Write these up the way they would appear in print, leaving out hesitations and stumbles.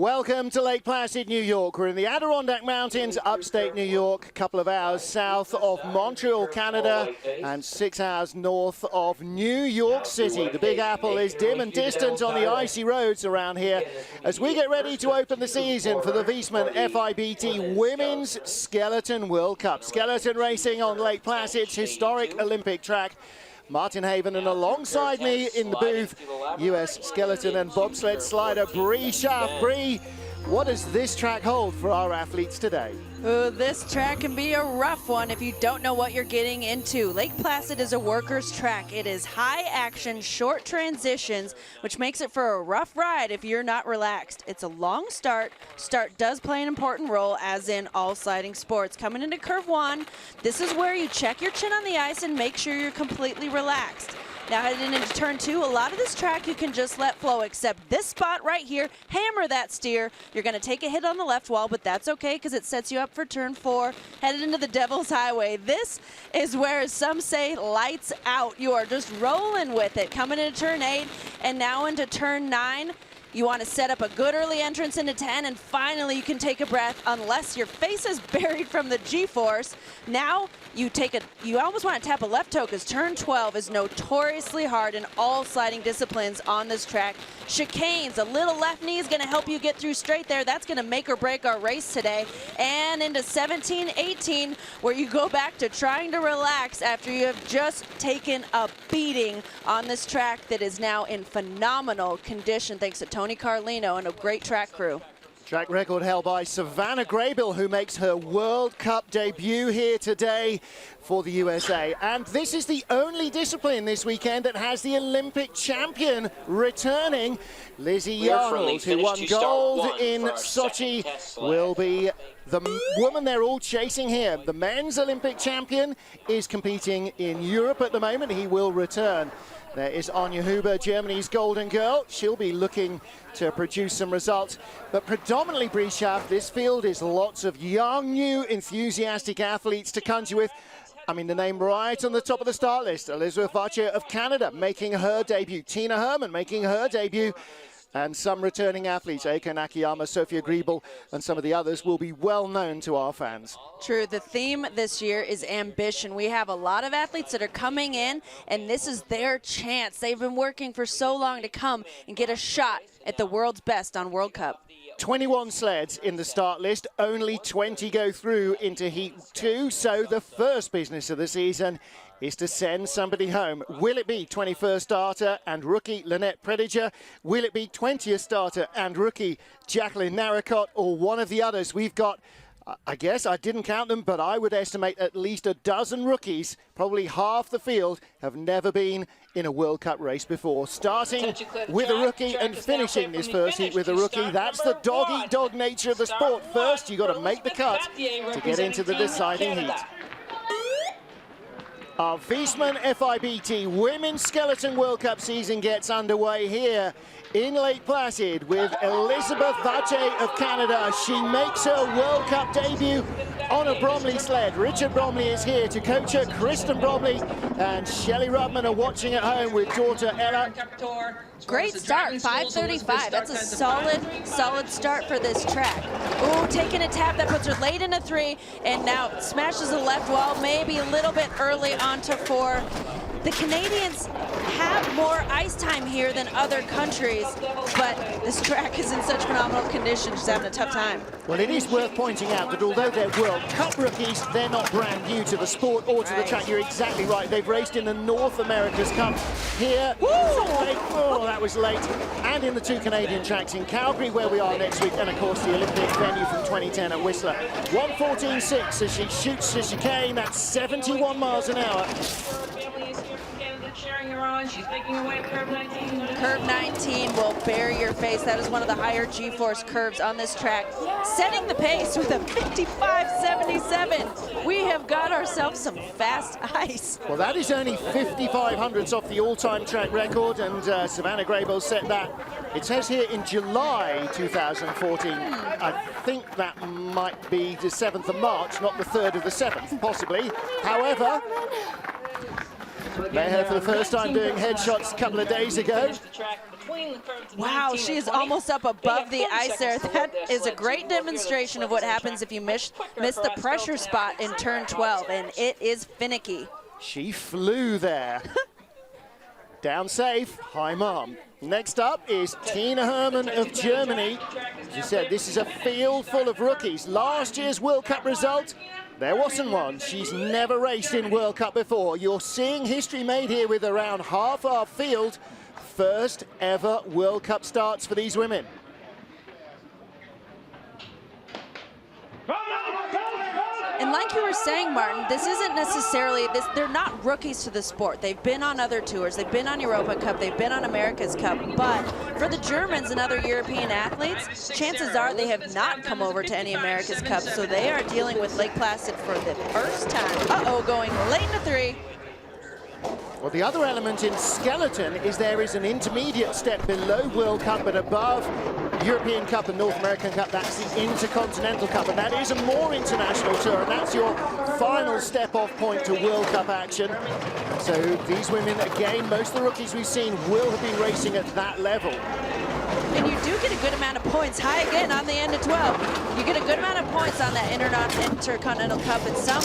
Welcome to Lake Placid, New York. We're in the Adirondack Mountains, upstate New York, a couple of hours south of Montreal, Canada, and 6 hours north of New York City. The Big Apple is dim and distant on the icy roads around here as we get ready to open the season for the Viessmann FIBT Women's Skeleton World Cup. Skeleton racing on Lake Placid's historic Olympic track. Martin Haven, and alongside me in the booth, US skeleton and bobsled slider Bree Schaff. Bree, what does this track hold for our athletes today? Ooh, this track can be a rough one if you don't know what you're getting into. Lake Placid is a workers' track. It is high action, short transitions, which makes it for a rough ride if you're not relaxed. It's a long start. Start does play an important role, as in all sliding sports. Coming into curve one, this is where you check your chin on the ice and make sure you're completely relaxed. Now heading into turn two, a lot of this track you can just let flow, except this spot right here, hammer that steer. You're going to take a hit on the left wall, but that's okay because it sets you up for turn four, headed into the Devil's Highway. This is where some say lights out. You are just rolling with it. Coming into turn 8 and now into turn 9. You want to set up a good early entrance into 10, and finally you can take a breath unless your face is buried from the G-force. Now you almost want to tap a left toe because turn 12 is notoriously hard in all sliding disciplines on this track. Chicanes, a little left knee is going to help you get through straight there. That's going to make or break our race today. And into 17, 18, where you go back to trying to relax after you have just taken a beating on this track that is now in phenomenal condition thanks to Tony Carlino and a great track crew. Track record held by Savannah Graybill, who makes her World Cup debut here today for the USA. And this is the only discipline this weekend that has the Olympic champion returning. Lizzie Arnold, who won gold in Sochi, will be the woman they're all chasing here. The men's Olympic champion is competing in Europe at the moment. He will return. There is Anja Huber, Germany's golden girl. She'll be looking to produce some results. But predominantly, Bree Schaff, this field is lots of young, new, enthusiastic athletes to conjure with. I mean, the name right on the top of the start list. Elizabeth Vacher of Canada making her debut. Tina Herman making her debut. And some returning athletes, Eiko Nakayama, Sophia Griebel, and some of the others will be well known to our fans. True. The theme this year is ambition. We have a lot of athletes that are coming in, and this is their chance. They've been working for so long to come and get a shot at the world's best on World Cup. 21 sleds in the start list, only 20 go through into Heat 2, so the first business of the season is to send somebody home. Will it be 21st starter and rookie Lynette Prediger? Will it be 20th starter and rookie Jacqueline Narracott, or one of the others? We've got, I guess, I didn't count them, but I would estimate at least a dozen rookies. Probably half the field have never been in a World Cup race before. Starting with a rookie and finishing this first heat with a rookie. That's the dog-eat-dog nature of the sport. First, you've got to make the cut to get into the deciding heat. Our Viessmann FIBT Women's Skeleton World Cup season gets underway here in Lake Placid with Elizabeth Vacher of Canada. She makes her World Cup debut on a Bromley sled. Richard Bromley is here to coach her. Kristen Bromley and Shelley Rudman are watching at home with daughter Ella. Great start, 5:35. That's a solid start for this track. Ooh, taking a tap that puts her late into 3, and now smashes the left wall, maybe a little bit early onto 4. The Canadians have more ice time here than other countries, but this track is in such phenomenal condition, she's having a tough time. Well, it is worth pointing out that although they're World Cup rookies, they're not brand new to the sport or to the track. You're exactly right. They've raced in the North America's Cup here. Oh, that was late. And in the 2 Canadian tracks in Calgary, where we are next week, and of course the Olympic venue from 2010 at Whistler. 1:14.6 as she shoots the chicane. That's 71 miles an hour. She's making her way to curve 19. Curve 19 will bury your face. That is one of the higher G-force curves on this track. Setting the pace with a 55.77. We have got ourselves some fast ice. Well, that is only 5,500ths off the all-time track record, and Savannah Graybill set that. It says here in July 2014. I think that might be the 7th of March, not the 3rd of the 7th, possibly. However, They had for the first time doing headshots a couple of days ago. between the curves. Wow, she is almost up above the ice there. That is a great demonstration of what happens if you miss the pressure spot in turn 12, and it is finicky. She flew there. Down safe, high mom. Next up is Tina Hermann of Germany. As you said, this is a field full of rookies. Last year's World Cup result, there wasn't one. She's never raced in World Cup before. You're seeing history made here with around half our field. First ever World Cup starts for these women. And like you were saying, Martin, this isn't necessarily, they're not rookies to the sport. They've been on other tours, they've been on Europa Cup, they've been on America's Cup, but for the Germans and other European athletes, chances are they have not come over to any America's Cup, so they are dealing with Lake Placid for the first time. Uh-oh, going late into 3. Well, the other element in skeleton is there is an intermediate step below World Cup but above European Cup and North American Cup. That's the Intercontinental Cup, and that is a more international tour, and that's your final step-off point to World Cup action. So these women, again, most of the rookies we've seen will have been racing at that level. And you do get a good amount of points. High again on the end of 12. You get a good amount of points on that Intercontinental Cup, and some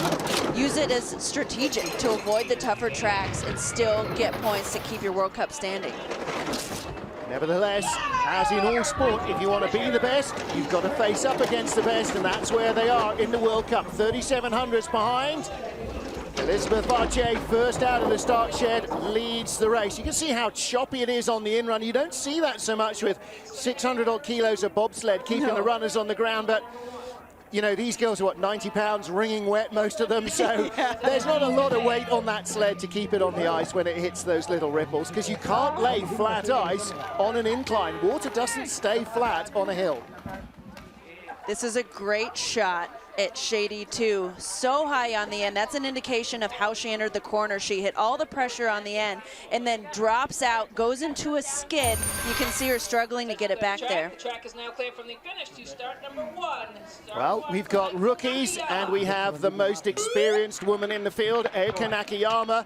use it as strategic to avoid the tougher tracks and still get points to keep your World Cup standing. Nevertheless, as in all sport, if you want to be the best, you've got to face up against the best, and that's where they are in the World Cup. 3,700s behind. Elizabeth Vache, first out of the start shed, leads the race. You can see how choppy it is on the in-run. You don't see that so much with 600-odd kilos of bobsled keeping the runners on the ground, but you know, these girls are, what, 90 pounds, wringing wet, most of them, so there's not a lot of weight on that sled to keep it on the ice when it hits those little ripples, because you can't lay flat ice on an incline. Water doesn't stay flat on a hill. This is a great shot at Shady too. So high on the end. That's an indication of how she entered the corner. She hit all the pressure on the end and then drops out, goes into a skid. You can see her struggling to get it back there. The track is now clear from the finish to start number 1. Well, we've got rookies and we have the most experienced woman in the field, Eika Nakayama.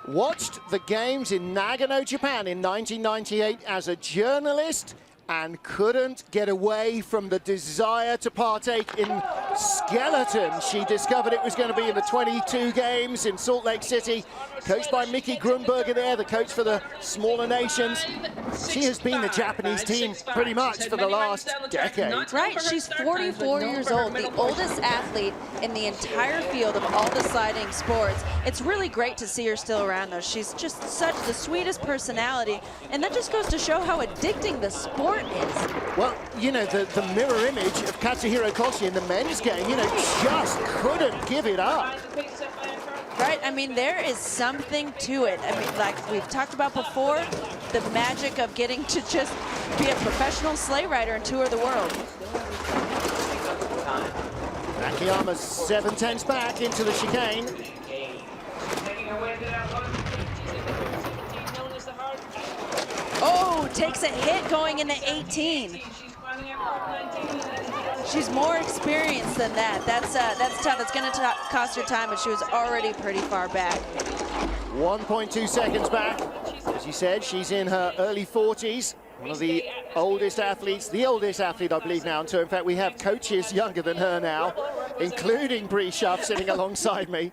Watched the games in Nagano, Japan in 1998 as a journalist and couldn't get away from the desire to partake in skeleton. She discovered it was going to be in the 22 games in Salt Lake City, coached by Miki Grunberger there, the coach for the smaller nations. She has been the Japanese team pretty much for the last decade. Right, she's 44 years old, the oldest athlete in the entire field of all the sliding sports. It's really great to see her still around though. She's just such the sweetest personality, and that just goes to show how addicting the sport is. Well, you know, the mirror image of Katsuhiro Koshi in the men's game, you know, just couldn't give it up. Right, I mean, there is something to it. I mean, like we've talked about before, the magic of getting to just be a professional sleigh rider and tour the world. Nakayama's 7/10 back into the chicane. Oh, takes a hit going into 18. She's more experienced than that. That's tough. It's going to cost her time, but she was already pretty far back. 1.2 seconds back. As you said, she's in her early 40s. One of the oldest athletes, the oldest athlete, I believe, now. And so, in fact, we have coaches younger than her now, including Bree Schuff sitting alongside me.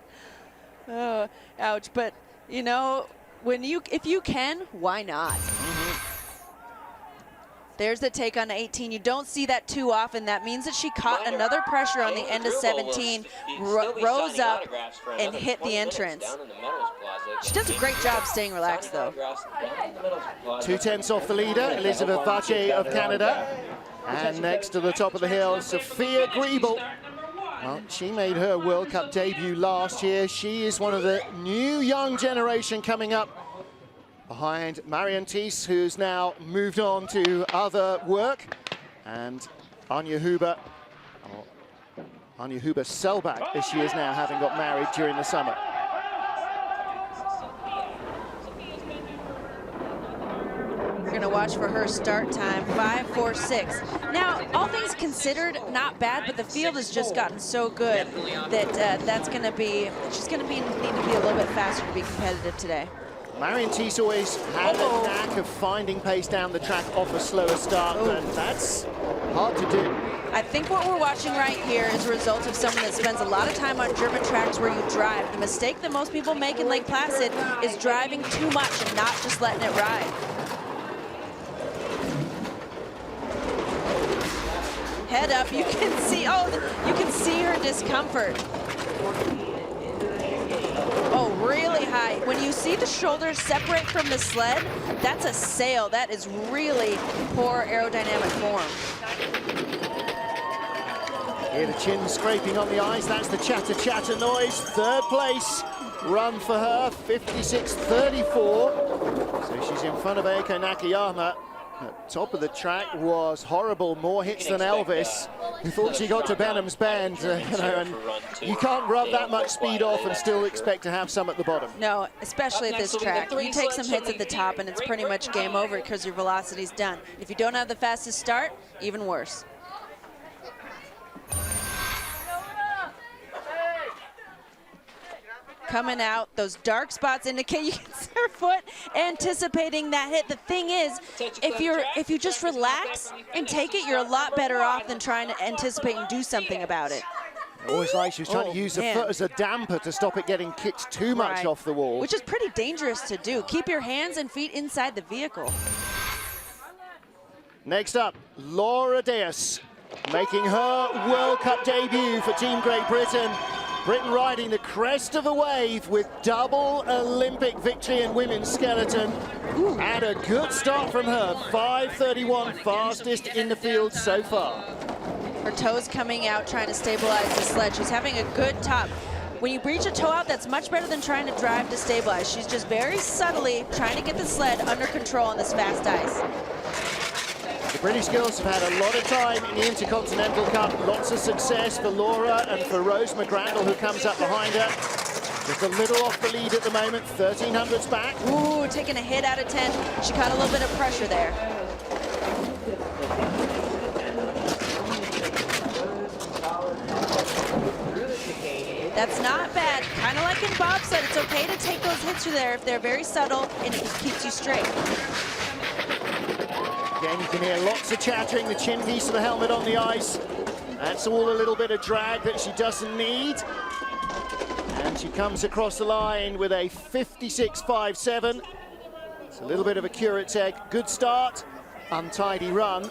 Oh, ouch. But, you know, if you can, why not? There's the take on 18. You don't see that too often. That means that she caught another pressure on the end of 17, rose up, and hit the entrance. She does a great job staying relaxed, though. 2/10 off the leader, Elizabeth Vache of Canada. And next to the top of the hill, Sophia Griebel. Well, she made her World Cup debut last year. She is one of the new young generation coming up behind Marion Thies, who's now moved on to other work, and Anja Huber-Selbach, as she is now, having got married during the summer. We're going to watch for her start time, 5:46. Now, all things considered, not bad, but the field has just gotten so good that she's going to need to be a little bit faster to be competitive today. Marion Thies always had a knack of finding pace down the track off a slower start, but that's hard to do. I think what we're watching right here is a result of someone that spends a lot of time on German tracks where you drive. The mistake that most people make in Lake Placid is driving too much and not just letting it ride. Head up, you can see, you can see her discomfort. Oh, really high. When you see the shoulders separate from the sled, that's a sail. That is really poor aerodynamic form. Here the chin scraping on the ice, that's the chatter noise. Third place run for her, 56.34. So she's in front of Eiko Nakayama. At top of the track was horrible, more hits than Elvis. Who thought she got to Benham's Bend, and you can't rub that much speed off and still expect to have some at the bottom. No, especially at this track. You take some hits at the top and it's pretty much game over because your velocity's done. If you don't have the fastest start, even worse. Coming out, those dark spots indicate you can see her foot anticipating that hit. The thing is, if you just relax and take it, you're a lot better off than trying to anticipate and do something about it. Always like she was trying to use the foot as a damper to stop it getting kicked too much off the wall. Which is pretty dangerous to do. Keep your hands and feet inside the vehicle. Next up, Laura Deus, making her World Cup debut for Team Great Britain. Britain riding the crest of the wave with double Olympic victory in women's skeleton. And a good start from her, 5:31, fastest in the field so far. Her toes coming out, trying to stabilize the sled. She's having a good top. When you reach a toe out, that's much better than trying to drive to stabilize. She's just very subtly trying to get the sled under control on this fast ice. The British girls have had a lot of time in the Intercontinental Cup. Lots of success for Laura and for Rose McGrandle, who comes up behind her. Just a little off the lead at the moment, 1300's back. Ooh, taking a hit out of 10. She caught a little bit of pressure there. That's not bad. Kind of like in bobsled, it's okay to take those hits through there if they're very subtle and it keeps you straight. Again, you can hear lots of chattering, the chin piece of the helmet on the ice. That's all a little bit of drag that she doesn't need. And she comes across the line with a 56.57. It's a little bit of a curate's egg. Good start, untidy run.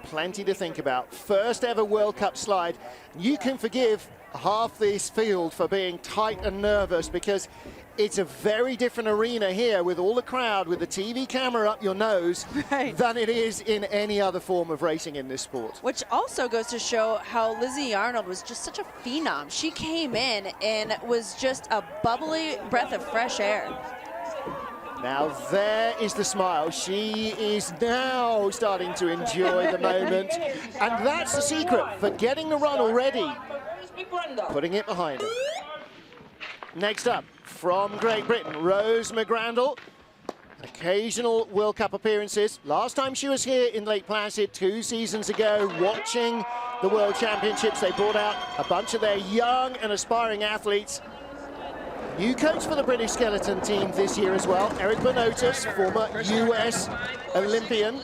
Plenty to think about. First ever World Cup slide. You can forgive half this field for being tight and nervous because it's a very different arena here with all the crowd, with the TV camera up your nose, than it is in any other form of racing in this sport. Which also goes to show how Lizzie Arnold was just such a phenom. She came in and was just a bubbly breath of fresh air. Now there is the smile. She is now starting to enjoy the moment. And that's the secret for getting the run already. Putting it behind her. Next up, from Great Britain, Rose McGrandle. Occasional World Cup appearances. Last time she was here in Lake Placid 2 seasons ago, watching the World Championships. They brought out a bunch of their young and aspiring athletes. New coach for the British skeleton team this year as well, Eric Bonotis, former US Olympian.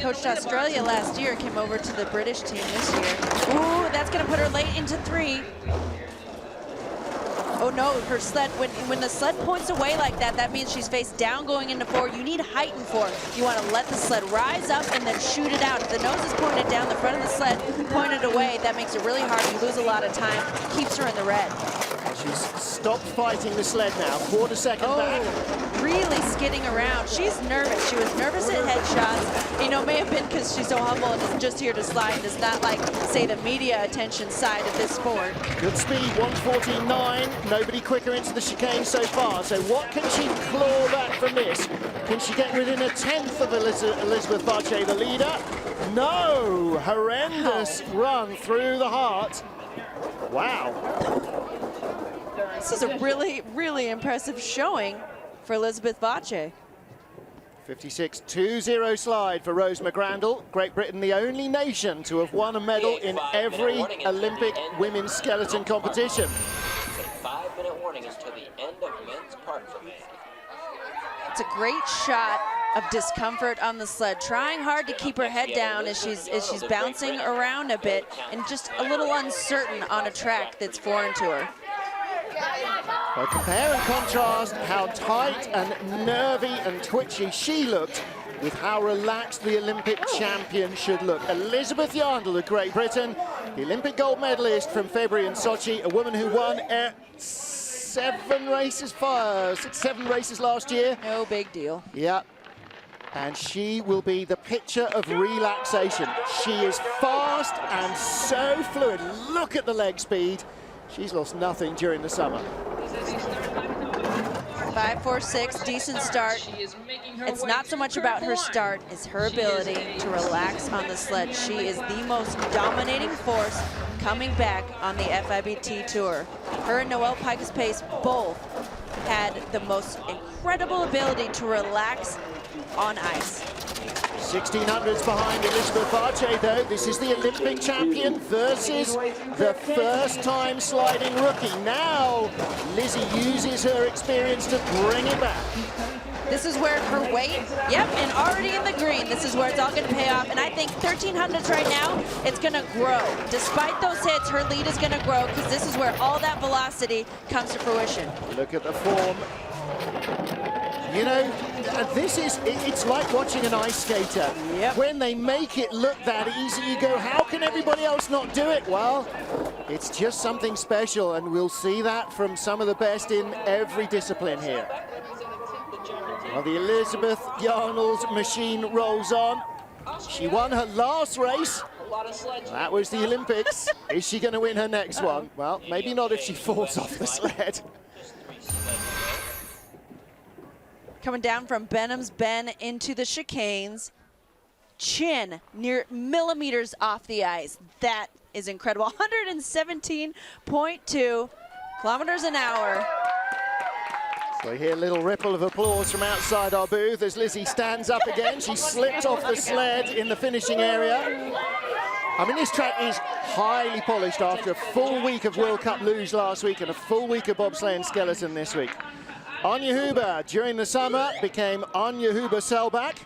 Coached Australia last year, came over to the British team this year. Ooh, that's gonna put her late into 3. Oh no, her sled, when the sled points away like that, that means she's face down going into 4. You need height in 4. You want to let the sled rise up and then shoot it out. If the nose is pointed down, the front of the sled pointed away, that makes it really hard. You lose a lot of time, keeps her in the red. She's stopped fighting the sled now, quarter second back. Really skidding around. She's nervous. She was nervous at headshots. You know, may have been because she's so humble and is just here to slide. Does not like, say, the media attention side of this sport. Good speed, 1:14.9. Nobody quicker into the chicane so far. So what can she claw back from this? Can she get within a 10th of Elizabeth Vache, the leader? No! Horrendous run through the heart. Wow. This is a really, really impressive showing for Elizabeth Vache. 56.20 slide for Rose McGrandle. Great Britain, the only nation to have won a medal in every Olympic women's skeleton competition. 5-minute warning is to the end of men's part. gets a great shot of discomfort on the sled, trying hard to keep her head down as she's bouncing around a bit and just a little uncertain on a track that's foreign to her. Well, compare and contrast how tight and nervy and twitchy she looked with how relaxed the Olympic champion should look. Elizabeth Yarndall of Great Britain, the Olympic gold medalist from February in Sochi, a woman who won 7 races last year. No big deal. Yeah. And she will be the picture of relaxation. She is fast and so fluid. Look at the leg speed. She's lost nothing during the summer. 5.46, decent start. It's not so much about her start, it's her ability to relax on the sled. She is the most dominating force coming back on the FIBT Tour. Her and Noelle Pikus-Pace both had the most incredible ability to relax on ice. 1600s behind Elizabeth Vache, though. This is the Olympic champion versus the first-time sliding rookie. Now, Lizzie uses her experience to bring it back. This is where her weight, yep, and already in the green. This is where it's all going to pay off. And I think 1300s right now, it's going to grow. Despite those hits, her lead is going to grow because this is where all that velocity comes to fruition. Look at the form. You know, this is, it's like watching an ice skater. Yep. When they make it look that easy, you go, how can everybody else not do it? Well, it's just something special, and we'll see that from some of the best in every discipline here. Well, the Elizabeth Yarndall's machine rolls on. She won her last race. That was the Olympics. Is she going to win her next one? Well, maybe not if she falls off the sled. Coming down from Benham's Bend into the chicanes. Chin near millimeters off the ice. That is incredible. 117.2 kilometers an hour. So we hear a little ripple of applause from outside our booth as Lizzie stands up again. She slipped off the sled in the finishing area. I mean, this track is highly polished after a full week of World Cup luge last week and a full week of bobsleigh and skeleton this week. Anja Huber, during the summer, became Anja Huber-Selbach.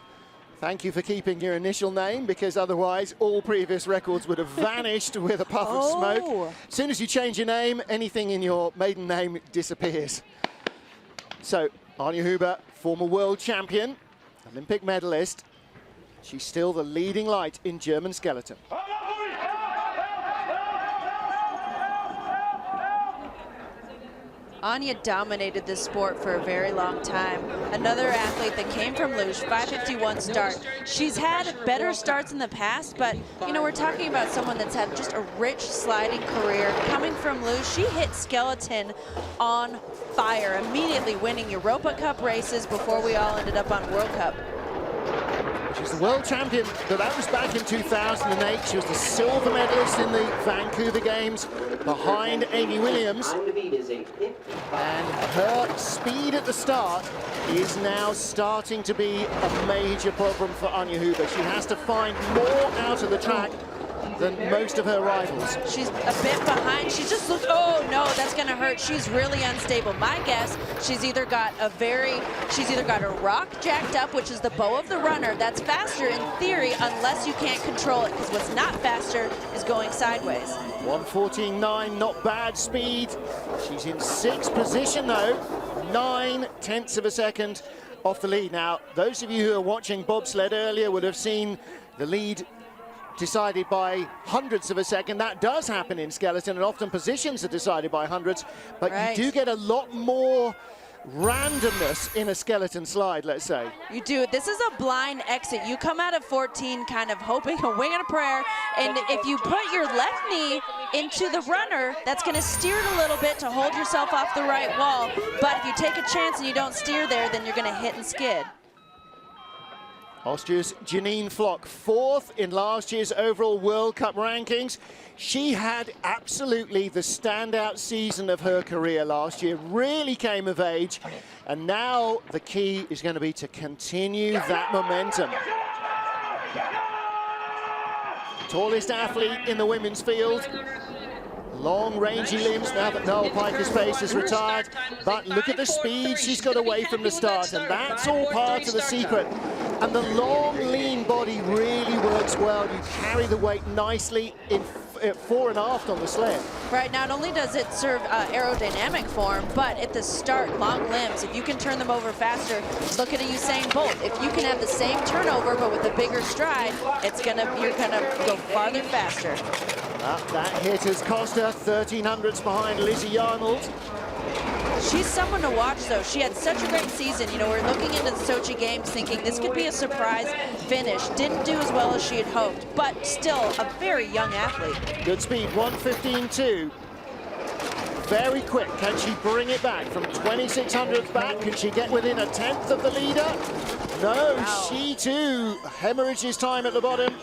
Thank you for keeping your initial name, because otherwise all previous records would have vanished with a puff of smoke. As soon as you change your name, anything in your maiden name disappears. So, Anja Huber, former world champion, Olympic medalist. She's still the leading light in German skeleton. Anja dominated this sport for a very long time. Another athlete that came from luge, 5:51 start. She's had better starts in the past, but you know, we're talking about someone that's had just a rich sliding career. Coming from luge, she hit skeleton on fire, immediately winning Europa Cup races before we all ended up on World Cup. She's the world champion, but that was back in 2008. She was the silver medalist in the Vancouver Games behind Amy Williams. And her speed at the start is now starting to be a major problem for Anja Huber. She has to find more out of the track than most of her rivals. She's a bit behind. She just looks, oh no, that's gonna hurt. She's really unstable. My guess, she's either got a rock jacked up, which is the bow of the runner. That's faster in theory, unless you can't control it, because what's not faster is going sideways. 1:14.9, not bad speed. She's in 6th position though, 9/10 of a second off the lead. Now, those of you who are watching bobsled earlier would have seen the lead decided by hundredths of a second. That does happen in skeleton, and often positions are decided by hundreds, but right. You do get a lot more randomness in a skeleton slide, let's say. You do. This is a blind exit. You come out of 14 kind of hoping, a wing and a prayer, and if you put your left knee into the runner, that's going to steer it a little bit to hold yourself off the right wall, but if you take a chance and you don't steer there, then you're going to hit and skid. Austria's Janine Flock, 4th in last year's overall World Cup rankings. She had absolutely the standout season of her career last year, really came of age, and now the key is going to be to continue that momentum. Tallest athlete in the women's field, long, rangy limbs now that Noel Piker's pace is retired. But look at the speed she's got away from the start, and that's all part of the secret. And the long, lean body really works well. You carry the weight nicely in fore and aft on the sled. Right, not only does it serve aerodynamic form, but at the start, long limbs, if you can turn them over faster, look at a Usain Bolt. If you can have the same turnover, but with a bigger stride, you're gonna go farther faster. That hit has cost her 1300ths behind Lizzie Arnold. She's someone to watch, though. She had such a great season. You know, we're looking into the Sochi Games thinking this could be a surprise finish. Didn't do as well as she had hoped, but still a very young athlete. Good speed, 1:15.2. Very quick. Can she bring it back from 2600ths back? Can she get within a tenth of the leader? No, wow. She too hemorrhages time at the bottom.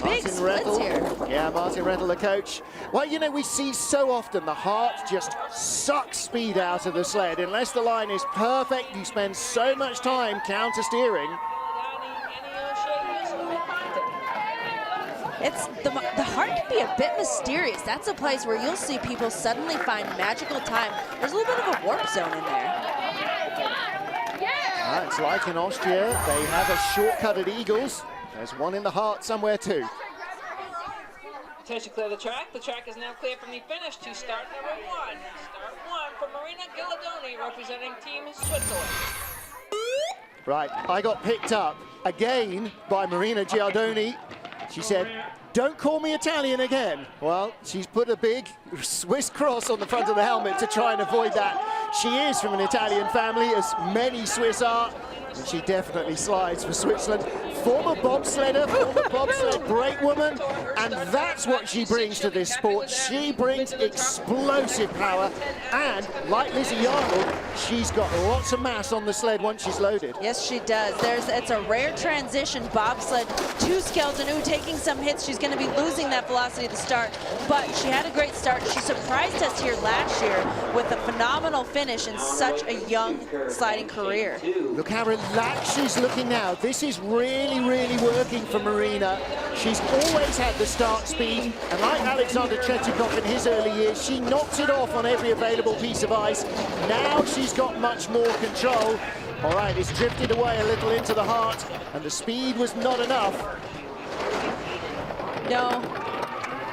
Big splits here. Yeah, Martin Rettel, the coach. Well, you know, we see so often the heart just sucks speed out of the sled. Unless the line is perfect, you spend so much time counter-steering. The heart can be a bit mysterious. That's a place where you'll see people suddenly find magical time. There's a little bit of a warp zone in there. It's like in Austria, they have a shortcut at Eagles. There's one in the heart somewhere too. Attention, clear the track. The track is now clear from the finish to start number 1. Start 1 for Marina Gilardoni, representing Team Switzerland. Right, I got picked up again by Marina Giardoni. She said, "Don't call me Italian again." Well, she's put a big Swiss cross on the front of the helmet to try and avoid that. She is from an Italian family, as many Swiss are, and she definitely slides for Switzerland. Former bobsledder, former bobsled great woman, and that's what she brings to this sport. She brings explosive power, and like Lizzie Arnold, she's got lots of mass on the sled once she's loaded. Yes, she does. It's a rare transition bobsled to skeleton. Ooh, taking some hits. She's going to be losing that velocity at the start, but she had a great start. She surprised us here last year with a phenomenal finish in such a young sliding career. Look how relaxed she's looking now. This is really working for Marina. She's always had the start speed, and like Alexander Tretyakov in his early years, she knocks it off on every available piece of ice. Now she's got much more control. All right, it's drifted away a little into the heart, and the speed was not enough. No,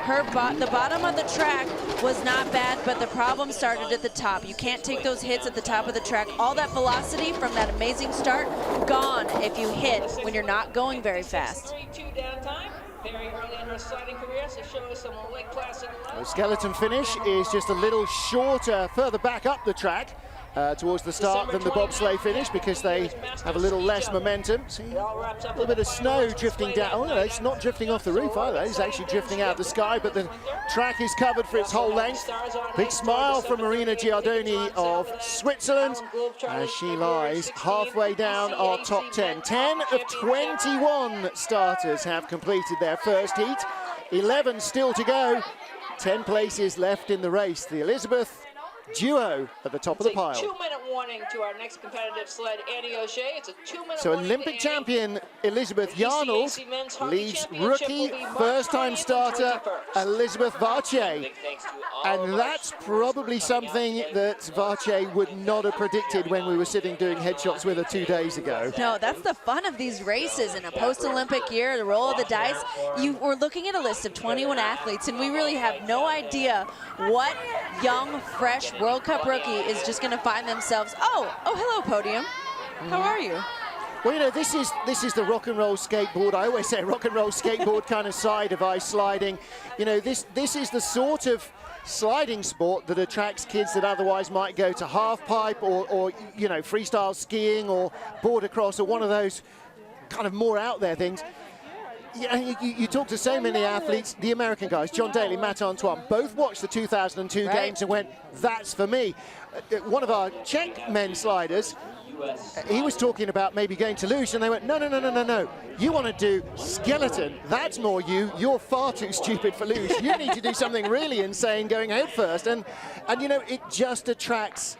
the bottom of the track was not bad, but the problem started at the top. You can't take those hits at the top of the track. All that velocity from that amazing start, gone if you hit when you're not going very fast. 3-2 downtime. Very early in her sliding career, so show us some Lake Placid. The skeleton finish is just a little shorter, further back up the track. Towards the start than the bobsleigh finish, because they have a little less momentum. See, a little bit of snow drifting down. Oh no, it's not drifting off the roof either. It's actually drifting out of the sky, but the track is covered for its whole length. Big smile from Marina Giardoni of Switzerland as she lies halfway down our top 10. 10 of 21 starters have completed their first heat. 11 still to go. 10 places left in the race. The Elizabeth duo at the top of the pile. 2-minute warning to our next competitive sled, Annie O'Shea. It's a 2-minute So Olympic champion Elizabeth Yarnold leads rookie first-time starter Elizabeth Vache. And that's probably something that Vache would not have predicted when we were sitting doing headshots with her 2 days ago. No, that's the fun of these races in a post-Olympic year, the roll of the dice. We're looking at a list of 21 athletes, and we really have no idea what young, fresh World Cup rookie is just going to find themselves, oh, hello, podium. How are you? Well, you know, this is the rock and roll skateboard. I always say rock and roll skateboard kind of side of ice sliding. You know, this is the sort of sliding sport that attracts kids that otherwise might go to half pipe or you know, freestyle skiing or border cross or one of those kind of more out there things. Yeah, you talk to so many athletes, the American guys, John Daly, Matt Antoine, both watched the 2002 games and went, that's for me. One of our Czech men sliders, he was talking about maybe going to luge, and they went, no. You want to do skeleton. That's more you. You're far too stupid for luge. You need to do something really insane going head first. And you know, it just attracts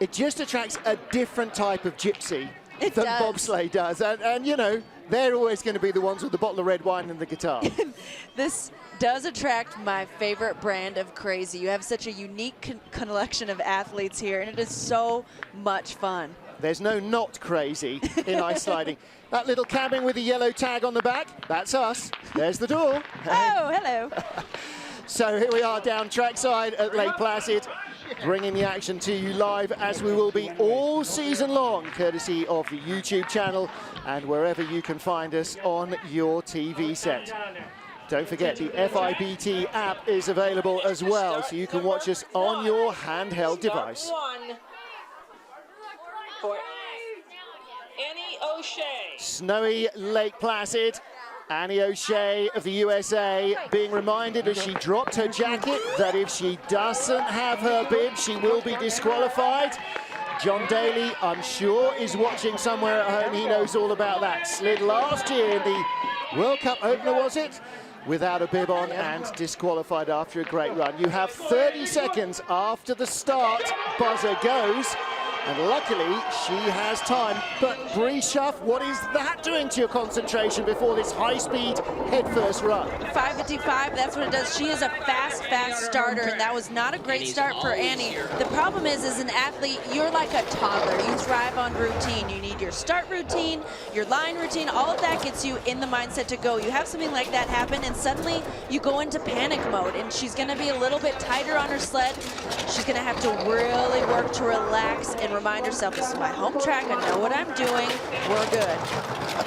a different type of gypsy than bobsleigh does. And you know, they're always going to be the ones with the bottle of red wine and the guitar. This does attract my favorite brand of crazy. You have such a unique collection of athletes here, and it is so much fun. There's no not crazy in ice sliding. That little cabin with a yellow tag on the back, that's us. There's the door. Oh, hello. So here we are down trackside at Lake Placid, bringing the action to you live, as we will be all season long, courtesy of the YouTube channel and wherever you can find us on your TV set. Don't forget, the FIBT app is available as well, so you can watch us on your handheld device. For Annie O'Shea. Snowy Lake Placid. Annie O'Shea of the USA being reminded as she dropped her jacket that if she doesn't have her bib, she will be disqualified. John Daly, I'm sure, is watching somewhere at home. He knows all about that. Slid last year in the World Cup opener, was it? Without a bib on and disqualified after a great run. You have 30 seconds after the start buzzer goes. And luckily, she has time. But Bree Schuff, what is that doing to your concentration before this high-speed head-first run? 5:55, that's what it does. She is a fast starter, and that was not a great start for Annie. The problem is, as an athlete, you're like a toddler. You thrive on routine. You need your start routine, your line routine. All of that gets you in the mindset to go. You have something like that happen, and suddenly you go into panic mode, and she's going to be a little bit tighter on her sled. She's going to have to really work to relax and remind herself, this is my home track, I know what I'm doing, we're good.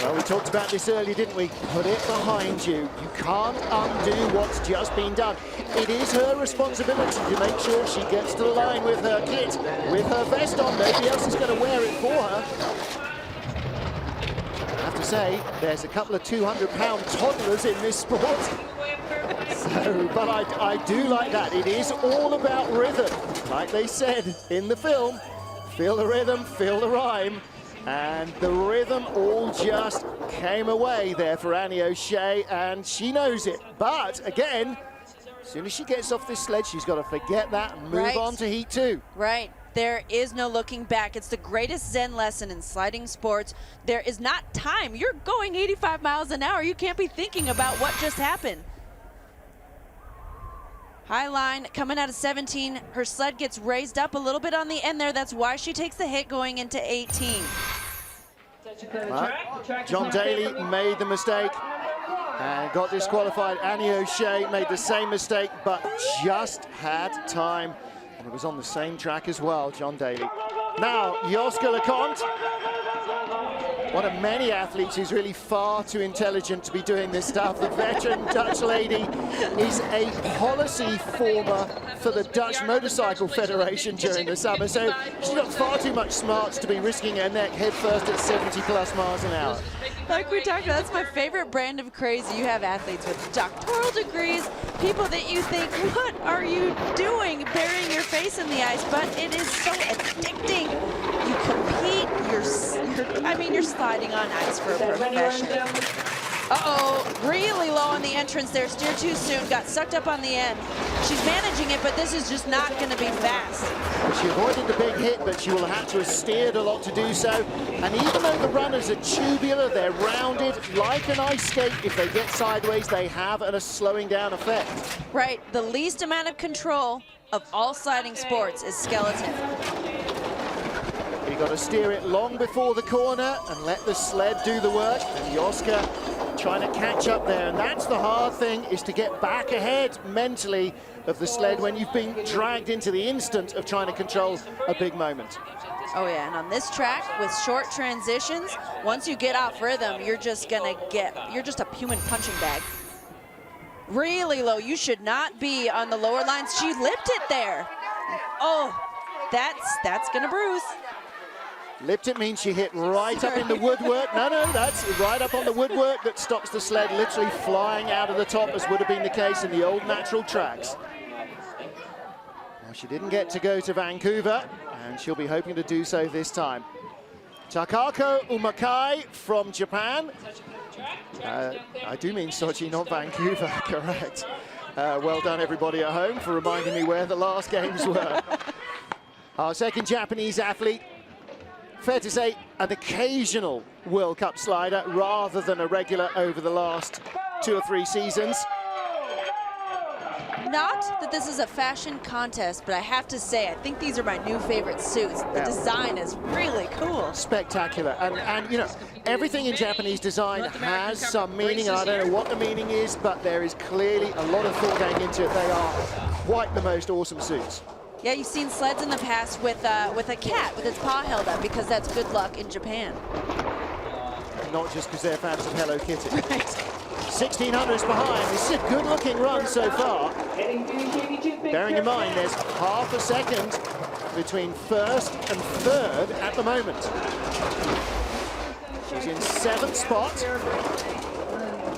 Well, we talked about this earlier, didn't we? Put it behind you. You can't undo what's just been done. It is her responsibility to make sure she gets to the line with her kit, with her vest on. Nobody else is going to wear it for her. I have to say, there's a couple of 200-pound toddlers in this sport. But I do like that. It is all about rhythm. Like they said in the film, feel the rhythm, feel the rhyme. And the rhythm all just came away there for Annie O'Shea, and she knows it. But again, as soon as she gets off this sled, she's got to forget that and move on to heat 2. Right. There is no looking back. It's the greatest Zen lesson in sliding sports. There is not time. You're going 85 miles an hour. You can't be thinking about what just happened. High line coming out of 17. Her sled gets raised up a little bit on the end there. That's why she takes the hit going into 18. John Daly made the mistake and got disqualified. Annie O'Shea made the same mistake, but just had time. And it was on the same track as well, John Daly. Now, Joske LeConte, one of many athletes who's really far too intelligent to be doing this stuff. The veteran Dutch lady is a policy former for the Dutch Motorcycle Federation during the summer, so she's got far too much smarts to be risking her neck headfirst at 70+ miles an hour. Like we talked about, that's my favorite brand of crazy. You have athletes with doctoral degrees, people that you think, what are you doing burying your face in the ice? But it is so addicting. You compete, you're sliding on ice for a profession. Uh-oh, really low on the entrance there. Steered too soon, got sucked up on the end. She's managing it, but this is just not going to be fast. She avoided the big hit, but she will have to have steered a lot to do so. And even though the runners are tubular, they're rounded like an ice skate. If they get sideways, they have a slowing down effect. Right, the least amount of control of all sliding sports is skeleton. You've got to steer it long before the corner and let the sled do the work. And Joske trying to catch up there. And that's the hard thing, is to get back ahead mentally of the sled when you've been dragged into the instant of trying to control a big moment. Oh yeah, and on this track with short transitions, once you get off rhythm, you're just a human punching bag. Really low, you should not be on the lower lines. She lipped it there. Oh, that's gonna bruise. Lipped it means she hit right up in the woodwork. No, that's right up on the woodwork that stops the sled literally flying out of the top, as would have been the case in the old natural tracks. Now, she didn't get to go to Vancouver, and she'll be hoping to do so this time. Takako Umakai from Japan. I do mean Sochi, not Vancouver, correct. Well done, everybody at home, for reminding me where the last games were. Our second Japanese athlete fair to say, an occasional World Cup slider rather than a regular over the last 2 or 3 seasons. Not that this is a fashion contest, but I have to say, I think these are my new favorite suits. The design is really cool. Spectacular. And you know, everything in Japanese design has some meaning. I don't know what the meaning is, but there is clearly a lot of thought going into it. They are quite the most awesome suits. Yeah, you've seen sleds in the past with a cat with its paw held up because that's good luck in Japan. Not just because they're fans of Hello Kitty. Right. 1600s behind. This is a good-looking run so far. Bearing in mind, there's half a second between first and third at the moment. She's in 7th spot.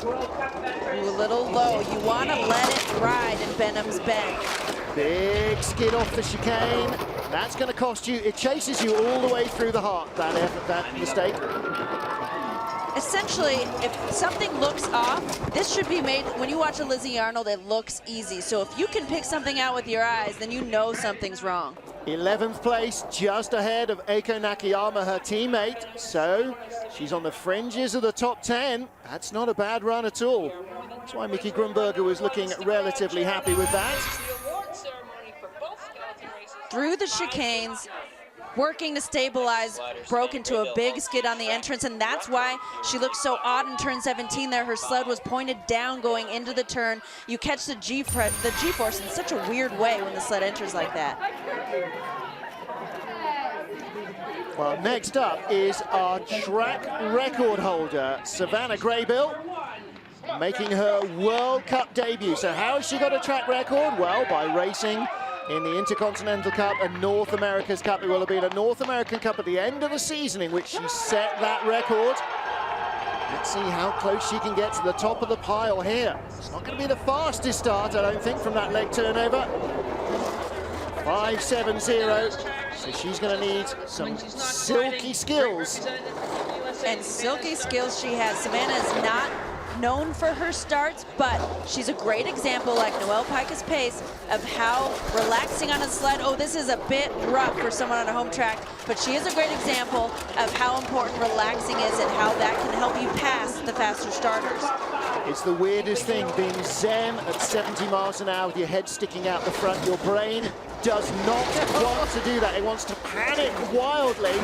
Ooh, a little low. You want to let it ride in Benham's Bend. Big skid off the chicane. That's going to cost you. It chases you all the way through the heart, that effort, that mistake. Essentially, if something looks off, this should be made, when you watch a Lizzie Arnold, it looks easy. So if you can pick something out with your eyes, then you know something's wrong. 11th place, just ahead of Eiko Nakayama, her teammate. So she's on the fringes of the top 10. That's not a bad run at all. That's why Mickey Grunberger was looking relatively happy with that. Through the chicanes, working to stabilize, broke into a big skid on the entrance, and that's why she looked so odd in turn 17 there. Her sled was pointed down going into the turn. You catch the G-force in such a weird way when the sled enters like that. Well, next up is our track record holder, Savannah Graybill, making her World Cup debut. So how has she got a track record? Well, by racing in the Intercontinental Cup and North America's Cup. It will have been a North American Cup at the end of the season in which she set that record. Let's see how close she can get to the top of the pile here. It's not going to be the fastest start, I don't think, from that leg turnover. 5.70, so she's going to need some silky skills. And silky skills she has. Savannah is not known for her starts, but she's a great example, like Noelle Pikus Pace, of how relaxing on a sled. Oh, this is a bit rough for someone on a home track, but she is a great example of how important relaxing is and how that can help you pass the faster starters. It's the weirdest thing, being zen at 70 miles an hour with your head sticking out the front. Your brain does not want to do that. It wants to panic wildly.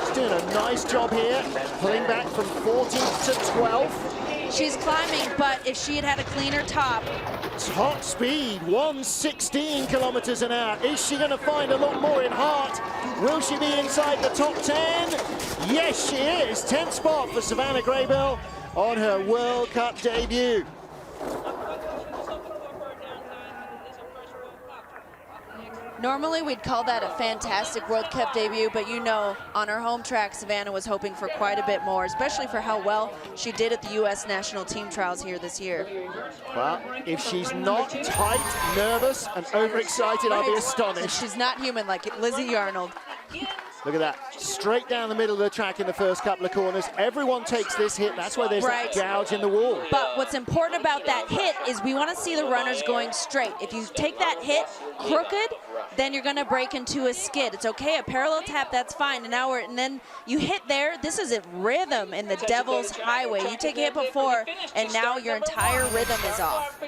She's doing a nice job here, pulling back from 14th to 12th. She's climbing, but if she had had a cleaner top. Top speed, 116 kilometers an hour. Is she going to find a lot more in heart? Will she be inside the top 10? Yes, she is. 10th spot for Savannah Graybill on her World Cup debut. Normally we'd call that a fantastic World Cup debut, but you know, on her home track, Savannah was hoping for quite a bit more, especially for how well she did at the U.S. national team trials here this year. Well, if she's not tight, nervous, and overexcited, I'll be astonished. She's not human like Lizzie Arnold. Look at that, straight down the middle of the track in the first couple of corners. Everyone takes this hit, that's why there's that gouge in the wall. But what's important about that hit is we want to see the runners going straight. If you take that hit crooked, then you're going to break into a skid. It's okay, a parallel tap, that's fine. And then you hit there, this is a rhythm in the devil's highway. You take a hit before, and now your entire rhythm is off.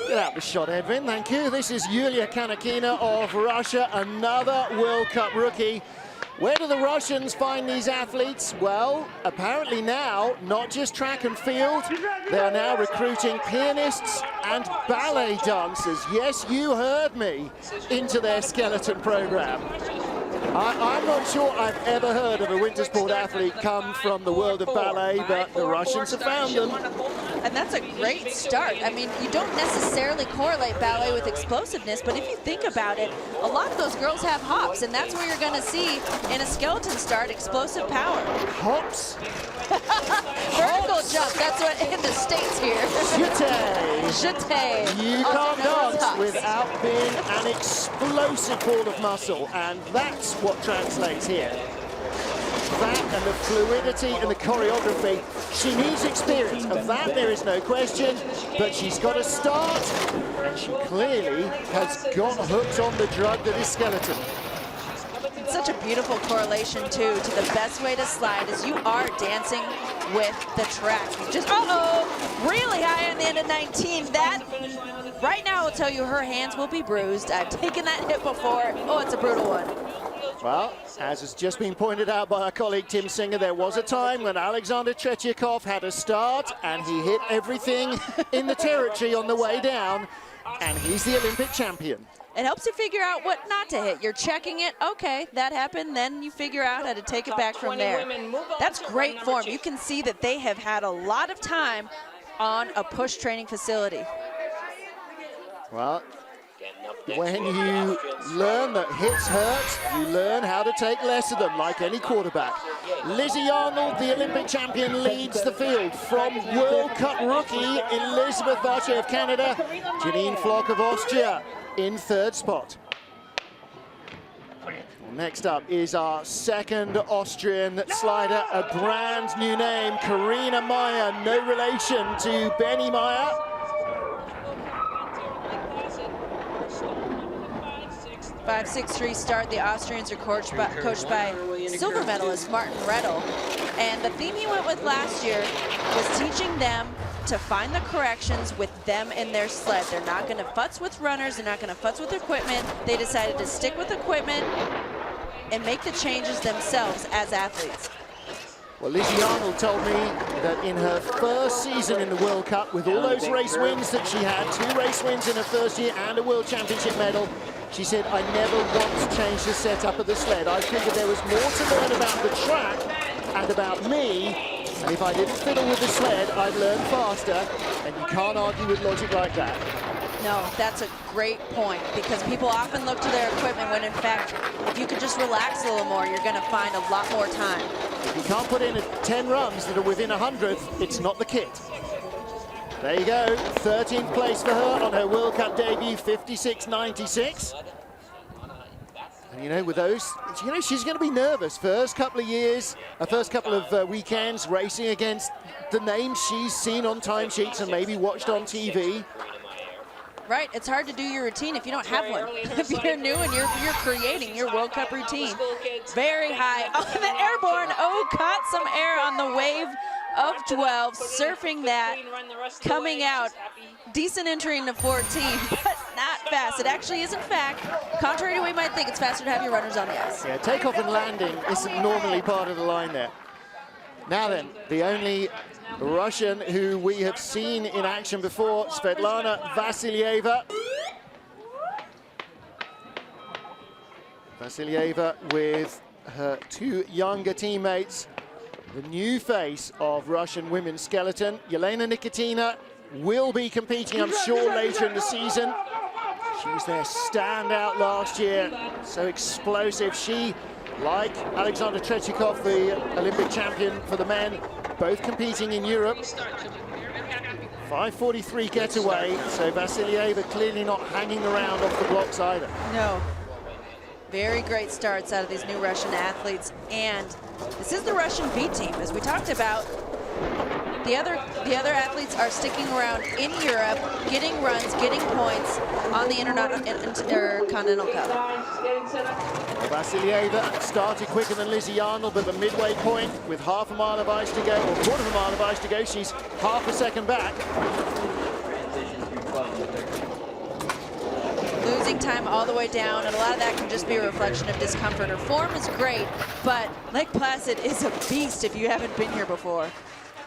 Get out the shot, Edwin, thank you. This is Yulia Kanakina of Russia, another World Cup rookie. Where do the Russians find these athletes? Well, apparently now, not just track and field, they are now recruiting pianists and ballet dancers. Yes, you heard me, into their skeleton program. I'm not sure I've ever heard of a winter sport athlete come from the world of ballet, but the Russians have found them. And that's a great start. I mean, you don't necessarily correlate ballet with explosiveness, but if you think about it, a lot of those girls have hops, and that's where you're going to see in a skeleton start explosive power. Hops? Vertical jump, that's what in the States here. Jeté. You can't dance without being an explosive ball of muscle, and that's what translates here. That and the fluidity and the choreography. She needs experience. Of that, there is no question, but she's got to start, and she clearly has got hooked on the drug that is skeleton. It's such a beautiful correlation, too, to the best way to slide is you are dancing with the track. Just, really high on the end of 19. That, right now, will tell you her hands will be bruised. I've taken that hit before. Oh, it's a brutal one. Well, as has just been pointed out by our colleague Tim Singer, there was a time when Alexander Tretyakov had a start and he hit everything in the territory on the way down, and he's the Olympic champion. It helps you figure out what not to hit. You're checking it. Okay, that happened. Then you figure out how to take it back from there. That's great form. You can see that they have had a lot of time on a push training facility. Well, when you learn that hits hurt, you learn how to take less of them, like any quarterback. Lizzie Arnold, the Olympic champion, leads the field from World Cup rookie Elizabeth Vacher of Canada, Janine Flock of Austria in third spot. Next up is our second Austrian slider, a brand new name, Karina Meyer, no relation to Benny Meyer. 5.63 start. The Austrians are coached by silver medalist Martin Rettel. And the theme he went with last year was teaching them to find the corrections with them in their sled. They're not going to futz with runners. They're not going to futz with equipment. They decided to stick with equipment and make the changes themselves as athletes. Well, Lizzie Arnold told me that in her first season in the World Cup, with all those race wins that she had, 2 race wins in her first year and a World Championship medal, she said, I never once changed the setup of the sled. I figured there was more to learn about the track and about me, and if I didn't fiddle with the sled, I'd learn faster, and you can't argue with logic like that. No, that's a great point, because people often look to their equipment when, in fact, if you could just relax a little more, you're going to find a lot more time. If you can't put in 10 runs that are within 100th, it's not the kit. There you go, 13th place for her on her World Cup debut, 56.96. And you know, with those, you know, she's going to be nervous. First couple of years, first couple of weekends racing against the names she's seen on timesheets and maybe watched on TV. Right, it's hard to do your routine if you don't have one. If you're new and you're creating your World Cup routine. Very high. Oh, the airborne. Oh, caught some air on the wave of 12, surfing that, coming out. Decent entry into 14, but not fast. It actually is, in fact, contrary to what you might think, it's faster to have your runners on the ice. Yeah, takeoff and landing isn't normally part of the line there. Now then, the only Russian who we have seen in action before, Svetlana Vassilieva. Vassilieva with her 2 younger teammates. The new face of Russian women's skeleton. Yelena Nikitina will be competing, I'm sure, later in the season. She was their standout last year, so explosive. She, like Alexander Tretyakov, the Olympic champion for the men, both competing in Europe. 5:43 getaway, so Vassilieva clearly not hanging around off the blocks either. No. Very great starts out of these new Russian athletes, and this is the Russian B team, as we talked about. The other athletes are sticking around in Europe, getting runs, getting points on the Intercontinental Cup. Well, Vassilieva started quicker than Lizzie Arnold, but the midway point, with half a mile of ice to go, or quarter of a mile of ice to go, she's half a second back. Losing time all the way down, and a lot of that can just be a reflection of discomfort. Her form is great, but Lake Placid is a beast if you haven't been here before.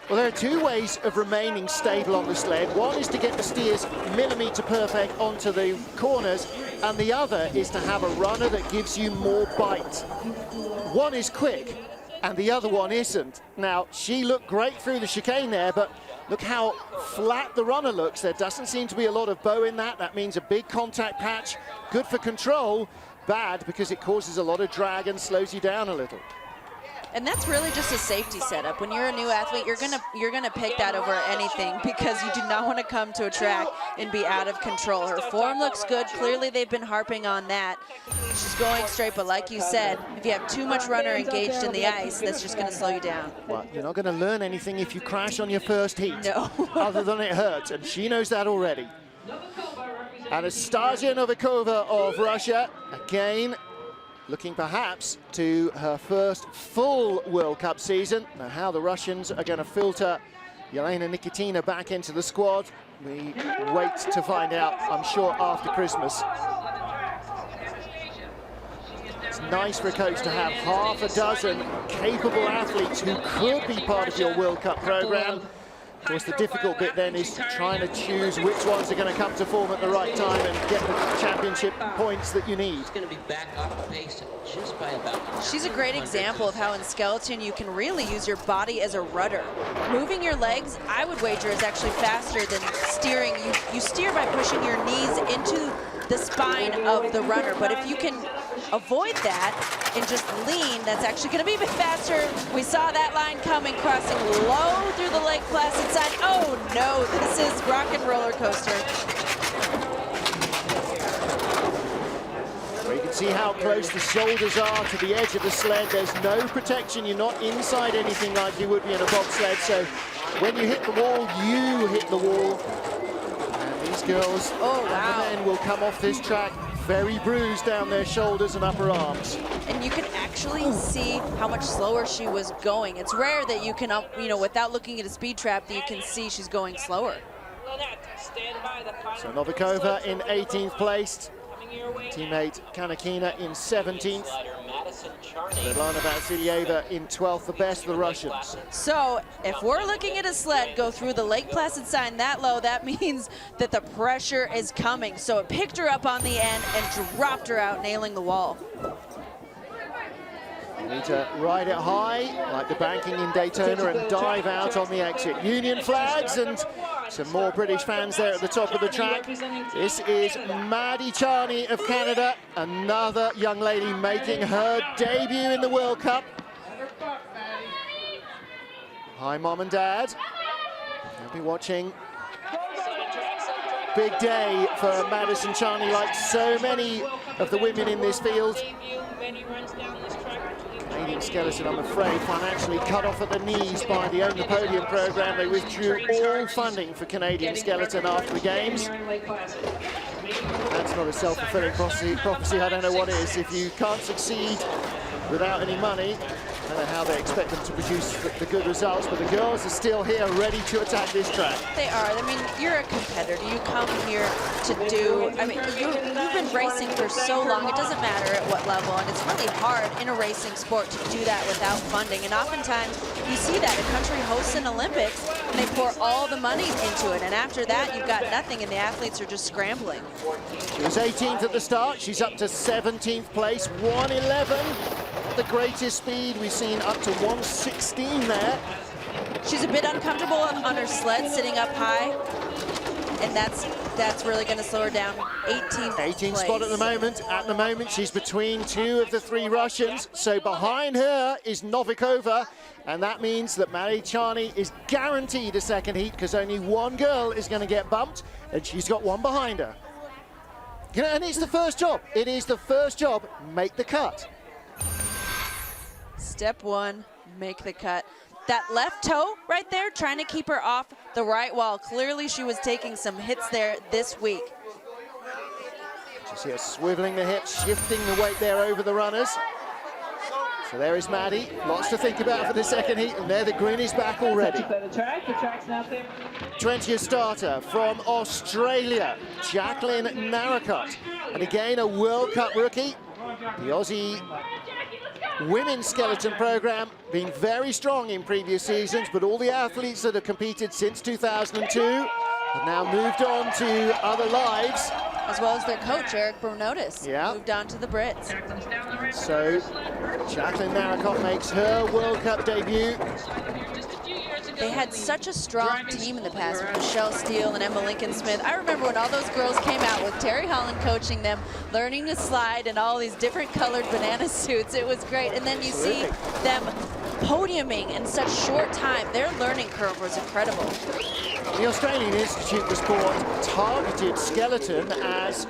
Well, there are 2 ways of remaining stable on the sled. One is to get the steers millimeter perfect onto the corners, and the other is to have a runner that gives you more bite. One is quick, and the other one isn't. Now, she looked great through the chicane there, but look how flat the runner looks. There doesn't seem to be a lot of bow in that. That means a big contact patch. Good for control, bad because it causes a lot of drag and slows you down a little. And that's really just a safety setup. When you're a new athlete, you're gonna pick that over anything, because you do not want to come to a track and be out of control. Her form looks good. Clearly, they've been harping on that. She's going straight, but like you said, if you have too much runner engaged in the ice, that's just gonna slow you down. Well, you're not gonna learn anything if you crash on your first heat. No. Other than it hurts, and she knows that already. Anastasia Novikova of Russia, again, looking perhaps to her first full World Cup season. Now, how the Russians are going to filter Yelena Nikitina back into the squad, we wait to find out, I'm sure, after Christmas. It's nice for a coach to have half a dozen capable athletes who could be part of your World Cup program. Of course, the difficult bit then is trying to choose which ones are going to come to form at the right time and get the championship points that you need. Going to be back off the pace just by about. She's a great example of how in skeleton you can really use your body as a rudder. Moving your legs, I would wager, is actually faster than steering. You steer by pushing your knees into the spine of the runner, but if you can avoid that and just lean, that's actually going to be a bit faster. We saw that line coming, crossing low through the Lake Placid side. Oh no, this is rock and roller coaster. Well, you can see how close the shoulders are to the edge of the sled. There's no protection. You're not inside anything like you would be in a bobsled. So when you hit the wall, you hit the wall. And these girls and the men will come off this track very bruised down their shoulders and upper arms. And you can actually see how much slower she was going. It's rare that you can, without looking at a speed trap, that you can see she's going slower. So Novikova in 18th place. Teammate Kanakina in 17th. Svetlana Vassilieva in 12th, the best of the Russians. So if we're looking at a sled go through the Lake Placid sign that low, that means that the pressure is coming. So it picked her up on the end and dropped her out, nailing the wall. You need to ride it high, like the banking in Daytona, and dive out on the exit. Union flags and some more British fans there at the top of the track. This is Maddie Charney of Canada, another young lady making her debut in the World Cup. Hi, Mom and Dad. You'll be watching. Big day for Madison Charney, like so many of the women in this field. Canadian skeleton, I'm afraid, financially cut off at the knees by the Own the Podium program. They withdrew all funding for Canadian skeleton after the games. That's not a self-fulfilling prophecy. I don't know what is. If you can't succeed without any money, I don't know how they expect them to produce the good results, but the girls are still here ready to attack this track. They are. I mean, you're a competitor. You come here to do, I mean, you've been racing for so long, it doesn't matter at what level, and it's really hard in a racing sport to do that without funding. And oftentimes, you see that a country hosts an Olympics, and they pour all the money into it, and after that, you've got nothing, and the athletes are just scrambling. She was 18th at the start. She's up to 17th place, 1:11. The greatest speed. We've seen up to 1:16 there. She's a bit uncomfortable on her sled, sitting up high, and that's really going to slow her down. 18th spot at the moment. At the moment, she's between two of the three Russians. So behind her is Novikova, and that means that Maddie Charney is guaranteed a second heat because only one girl is going to get bumped, and she's got one behind her. You know, and it's the first job. It is the first job. Make the cut. Step one, make the cut. That left toe right there, trying to keep her off the right wall. Clearly she was taking some hits there this week. You see her swiveling the hips, shifting the weight there over the runners. So there is Maddie, lots to think about for the second heat, and there the green is back already. 20th starter from Australia, Jacqueline Narracott. And again, a World Cup rookie. The Aussie women's skeleton program been very strong in previous seasons, but all the athletes that have competed since 2002 have now moved on to other lives. As well as their coach, Eric Brunotis, moved on to the Brits. So Jacqueline Narracott makes her World Cup debut. They had such a strong team in the past with Michelle Steele and Emma Lincoln-Smith. I remember when all those girls came out with Terry Holland coaching them, learning to slide in all these different colored banana suits. It was great. And then you see them podiuming in such short time. Their learning curve was incredible. The Australian Institute for Sport targeted skeleton as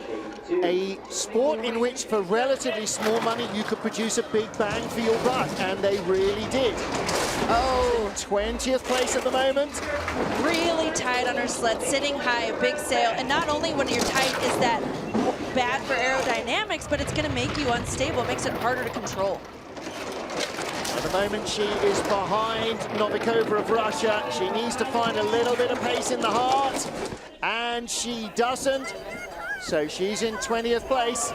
a sport in which for relatively small money you could produce a big bang for your buck, and they really did. Oh, 20th place at the moment. Really tight on her sled, sitting high, a big sail, and not only when you're tight is that bad for aerodynamics, but it's going to make you unstable. It makes it harder to control. At the moment, she is behind Novikova of Russia. She needs to find a little bit of pace in the heart, and she doesn't. So she's in 20th place.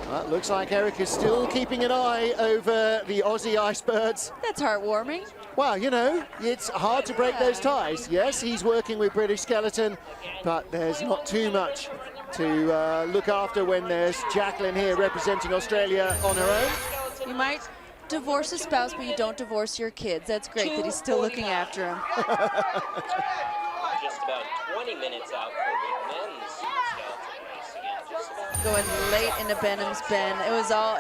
Well, looks like Eric is still keeping an eye over the Aussie Icebirds. That's heartwarming. Well, you know, it's hard to break those ties. Yes, he's working with British Skeleton, but there's not too much to look after when there's Jacqueline here representing Australia on her own. You might divorce a spouse, but you don't divorce your kids. That's great that he's still looking after him. Just about 20 minutes out for the men's skeleton race again. Just about. Going late into Benham's Bend. It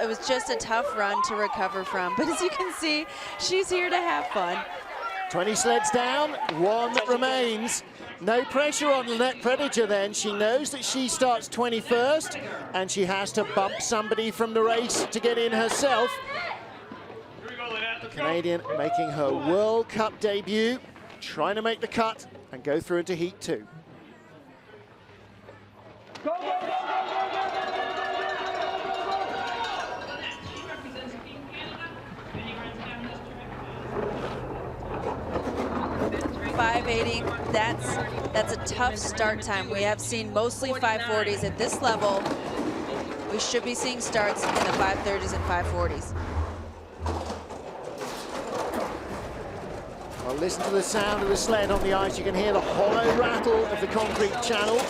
was just a tough run to recover from. But as you can see, she's here to have fun. 20 sleds down, one remains. No pressure on Lynette Prediger then. She knows that she starts 21st, and she has to bump somebody from the race to get in herself. The Canadian making her World Cup debut, trying to make the cut and go through into Heat 2. Go, go, go, go, go, go, go. 580, that's a tough start time. We have seen mostly 540s at this level. We should be seeing starts in the 530s and 540s. Well, listen to the sound of the sled on the ice. You can hear the hollow rattle of the concrete channel.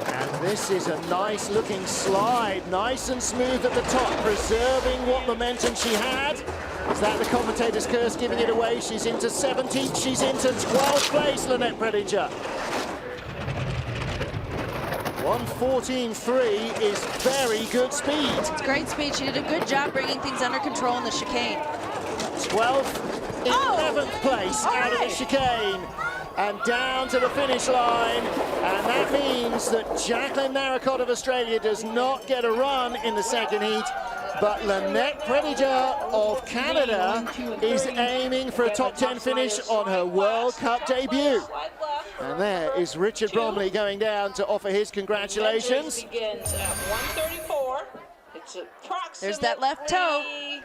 And this is a nice looking slide, nice and smooth at the top, preserving what momentum she had. Is that the commentator's curse giving it away? She's into 17th, she's into 12th place, Lynette Prediger. 1:14.3 is very good speed. It's great speed. She did a good job bringing things under control in the chicane. 12th, 11th place out of the chicane. And down to the finish line. And that means that Jacqueline Narracott of Australia does not get a run in the second heat. But Lynette Prediger of Canada is aiming for a top 10 finish on her World Cup debut. And there is Richard Bromley going down to offer his congratulations. Begins at 1:34. It's approximately. There's that left toe,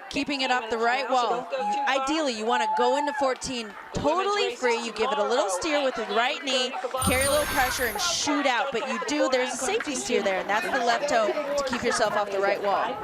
keeping it off the right wall. Ideally, you want to go into 14 totally free. You give it a little steer with the right knee, carry a little pressure, and shoot out. But you do, there's a safety steer there, and that's the left toe to keep yourself off the right wall.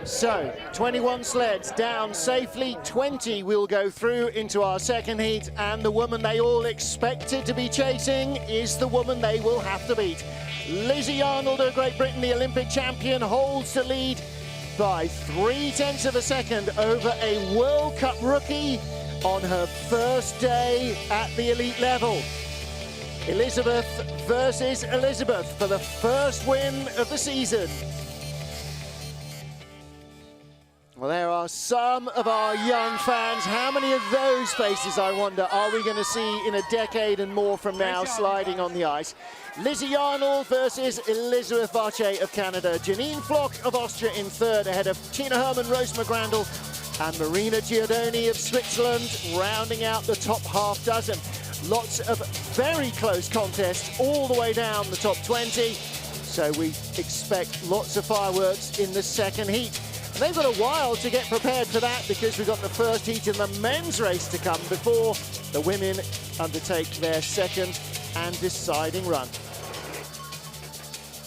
So, 21 sleds down safely, 20 will go through into our second heat, and the woman they all expected to be chasing is the woman they will have to beat. Lizzie Arnold of Great Britain, the Olympic champion, holds the lead by 0.3 of a second over a World Cup rookie on her first day at the elite level. Elizabeth versus Elizabeth for the first win of the season. Well, there are some of our young fans. How many of those faces, I wonder, are we going to see in a decade and more from now sliding on the ice? Lizzie Arnold versus Elizabeth Vacher of Canada. Janine Flock of Austria in third, ahead of Tina Hermann, Rose McGrandle, and Marina Giordoni of Switzerland, rounding out the top half dozen. Lots of very close contests all the way down the top 20. So we expect lots of fireworks in the second heat. And they've got a while to get prepared for that, because we've got the first heat in the men's race to come before the women undertake their second and deciding run.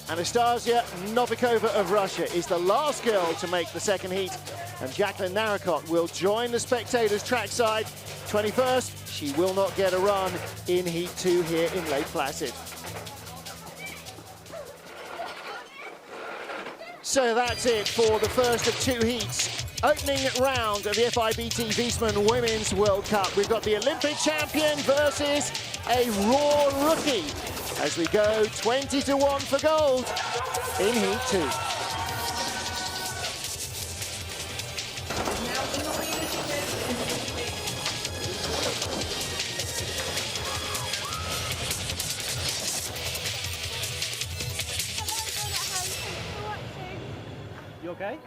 Anastasia Novikova of Russia is the last girl to make the second heat, and Jacqueline Narracott will join the spectators trackside. 21st, she will not get a run in Heat 2 here in Lake Placid. So that's it for the first of two heats. Opening round of the FIBT Viessmann Women's World Cup. We've got the Olympic champion versus a raw rookie as we go 20-1 for gold in Heat 2. You okay?